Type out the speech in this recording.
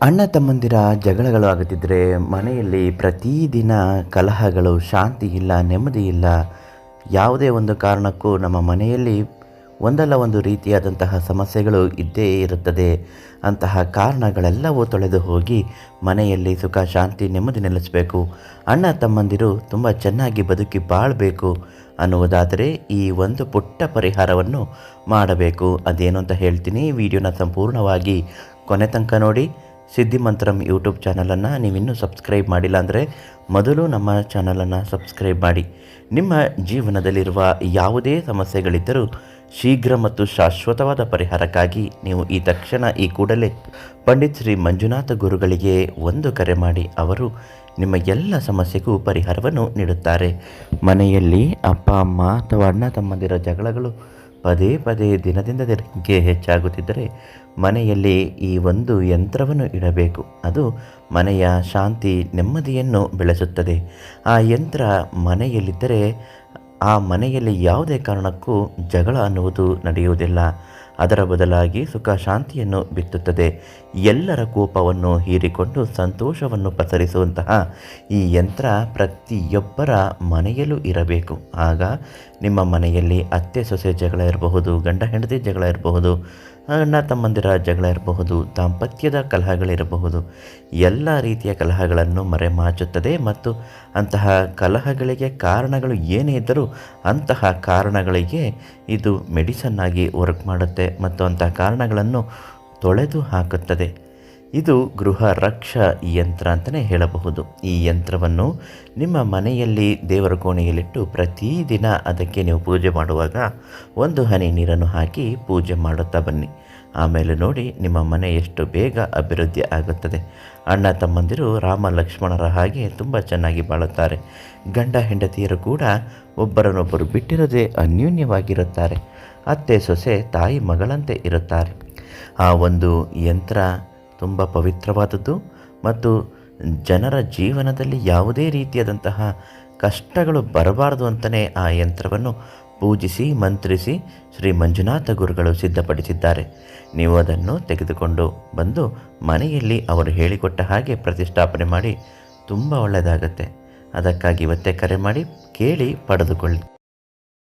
ಅಣ್ಣ ತಮ್ಮಂದಿರ ಜಗಳಗಳು ಆಗುತ್ತಿದ್ದರೆ ಮನೆಯಲ್ಲಿ ಪ್ರತಿದಿನ ಕಲಹಗಳು, ಶಾಂತಿ ಇಲ್ಲ, ನೆಮ್ಮದಿ ಇಲ್ಲ. ಯಾವುದೇ ಒಂದು ಕಾರಣಕ್ಕೂ ನಮ್ಮ ಮನೆಯಲ್ಲಿ ಒಂದಲ್ಲ ಒಂದು ರೀತಿಯಾದಂತಹ ಸಮಸ್ಯೆಗಳು ಇದ್ದೇ ಇರುತ್ತದೆ. ಅಂತಹ ಕಾರಣಗಳೆಲ್ಲವೂ ತೊಳೆದು ಹೋಗಿ ಮನೆಯಲ್ಲಿ ಸುಖ, ಶಾಂತಿ, ನೆಮ್ಮದಿ ನೆಲೆಸಬೇಕು, ಅಣ್ಣ ತಮ್ಮಂದಿರು ತುಂಬ ಚೆನ್ನಾಗಿ ಬದುಕಿ ಬಾಳಬೇಕು ಅನ್ನುವುದಾದರೆ ಈ ಒಂದು ಪುಟ್ಟ ಪರಿಹಾರವನ್ನು ಮಾಡಬೇಕು. ಅದೇನು ಅಂತ ಹೇಳ್ತೀನಿ. ವಿಡಿಯೋನ ಸಂಪೂರ್ಣವಾಗಿ ಕೊನೆ ತನಕ ನೋಡಿ. ಸಿದ್ಧಿಮಂತ್ರಂ ಯೂಟ್ಯೂಬ್ ಚಾನಲನ್ನು ನೀವಿನ್ನೂ ಸಬ್ಸ್ಕ್ರೈಬ್ ಮಾಡಿಲ್ಲ ಅಂದರೆ ಮೊದಲು ನಮ್ಮ ಚಾನಲನ್ನು ಸಬ್ಸ್ಕ್ರೈಬ್ ಮಾಡಿ. ನಿಮ್ಮ ಜೀವನದಲ್ಲಿರುವ ಯಾವುದೇ ಸಮಸ್ಯೆಗಳಿದ್ದರೂ ಶೀಘ್ರ ಮತ್ತು ಶಾಶ್ವತವಾದ ಪರಿಹಾರಕ್ಕಾಗಿ ನೀವು ಈ ಕೂಡಲೇ ಪಂಡಿತ್ ಶ್ರೀ ಮಂಜುನಾಥ ಗುರುಗಳಿಗೆ ಒಂದು ಕರೆ ಮಾಡಿ. ಅವರು ನಿಮ್ಮ ಎಲ್ಲ ಸಮಸ್ಯೆಗೂ ಪರಿಹಾರವನ್ನು ನೀಡುತ್ತಾರೆ. ಮನೆಯಲ್ಲಿ ಅಪ್ಪ ಅಮ್ಮ ಅಥವಾ ಅಣ್ಣ ತಮ್ಮಂದಿರ ಜಗಳಗಳು ಪದೇ ಪದೇ ದಿನದಿಂದ ದಿನಕ್ಕೆ ಹೆಚ್ಚಾಗುತ್ತಿದ್ದರೆ ಮನೆಯಲ್ಲಿ ಈ ಒಂದು ಯಂತ್ರವನ್ನು ಇಡಬೇಕು. ಅದು ಮನೆಯ ಶಾಂತಿ, ನೆಮ್ಮದಿಯನ್ನು ಬೆಳೆಸುತ್ತದೆ. ಆ ಯಂತ್ರ ಮನೆಯಲ್ಲಿದ್ದರೆ ಆ ಮನೆಯಲ್ಲಿ ಯಾವುದೇ ಕಾರಣಕ್ಕೂ ಜಗಳ ಅನ್ನುವುದು ನಡೆಯುವುದಿಲ್ಲ. ಅದರ ಬದಲಾಗಿ ಸುಖ, ಶಾಂತಿಯನ್ನು ಬಿತ್ತುತ್ತದೆ. ಎಲ್ಲರ ಕೋಪವನ್ನು ಹೀರಿಕೊಂಡು ಸಂತೋಷವನ್ನು ಪಸರಿಸುವಂತಹ ಈ ಯಂತ್ರ ಪ್ರತಿಯೊಬ್ಬರ ಮನೆಯಲ್ಲೂ ಇರಬೇಕು. ಆಗ ನಿಮ್ಮ ಮನೆಯಲ್ಲಿ ಅತ್ತೆ ಸೊಸೆ ಜಗಳ ಇರಬಹುದು, ಗಂಡ ಹೆಂಡತಿ ಜಗಳ ಇರಬಹುದು, ಅಣ್ಣ ತಮ್ಮಂದಿರ ಜಗಳ ಇರಬಹುದು, ದಾಂಪತ್ಯದ ಕಲಹಗಳಿರಬಹುದು. ಎಲ್ಲ ರೀತಿಯ ಕಲಹಗಳನ್ನು ಮರೆಮಾಚುತ್ತದೆ ಮತ್ತು ಅಂತಹ ಕಲಹಗಳಿಗೆ ಕಾರಣಗಳು ಏನೇ ಇದ್ದರೂ ಅಂತಹ ಕಾರಣಗಳಿಗೆ ಇದು ಮೆಡಿಸನ್ನಾಗಿ ವರ್ಕ್ ಮಾಡುತ್ತೆ ಮತ್ತು ಅಂತಹ ಕಾರಣಗಳನ್ನು ತೊಳೆದು ಹಾಕುತ್ತದೆ. ಇದು ಗೃಹ ರಕ್ಷ ಯಂತ್ರ ಅಂತಲೇ ಹೇಳಬಹುದು. ಈ ಯಂತ್ರವನ್ನು ನಿಮ್ಮ ಮನೆಯಲ್ಲಿ ದೇವರ ಕೋಣೆಯಲ್ಲಿಟ್ಟು ಪ್ರತಿದಿನ ಅದಕ್ಕೆ ನೀವು ಪೂಜೆ ಮಾಡುವಾಗ ಒಂದು ಹನಿ ನೀರನ್ನು ಹಾಕಿ ಪೂಜೆ ಮಾಡುತ್ತಾ ಬನ್ನಿ. ಆಮೇಲೆ ನೋಡಿ ನಿಮ್ಮ ಮನೆ ಎಷ್ಟು ಬೇಗ ಅಭಿವೃದ್ಧಿ ಆಗುತ್ತದೆ. ಅಣ್ಣ ತಮ್ಮಂದಿರು ರಾಮ ಲಕ್ಷ್ಮಣರ ಹಾಗೆ ತುಂಬ ಚೆನ್ನಾಗಿ ಬಾಳುತ್ತಾರೆ. ಗಂಡ ಹೆಂಡತಿಯರು ಕೂಡ ಒಬ್ಬರನ್ನೊಬ್ಬರು ಬಿಟ್ಟಿರದೆ ಅನ್ಯೂನ್ಯವಾಗಿರುತ್ತಾರೆ. ಅತ್ತೆ ಸೊಸೆ ತಾಯಿ ಮಗಳಂತೆ ಇರುತ್ತಾರೆ. ಆ ಒಂದು ಯಂತ್ರ ತುಂಬ ಪವಿತ್ರವಾದದ್ದು ಮತ್ತು ಜನರ ಜೀವನದಲ್ಲಿ ಯಾವುದೇ ರೀತಿಯಾದಂತಹ ಕಷ್ಟಗಳು ಬರಬಾರದು ಅಂತಲೇ ಆ ಯಂತ್ರವನ್ನು ಪೂಜಿಸಿ ಮಂತ್ರಿಸಿ ಶ್ರೀ ಮಂಜುನಾಥ ಗುರುಗಳು ಸಿದ್ಧಪಡಿಸಿದ್ದಾರೆ. ನೀವು ಅದನ್ನು ತೆಗೆದುಕೊಂಡು ಬಂದು ಮನೆಯಲ್ಲಿ ಅವರು ಹೇಳಿಕೊಟ್ಟ ಹಾಗೆ ಪ್ರತಿಷ್ಠಾಪನೆ ಮಾಡಿ ತುಂಬ ಒಳ್ಳೆಯದಾಗತ್ತೆ. ಅದಕ್ಕಾಗಿ ಇವತ್ತೇ ಕರೆ ಮಾಡಿ ಕೇಳಿ ಪಡೆದುಕೊಳ್ಳಿ.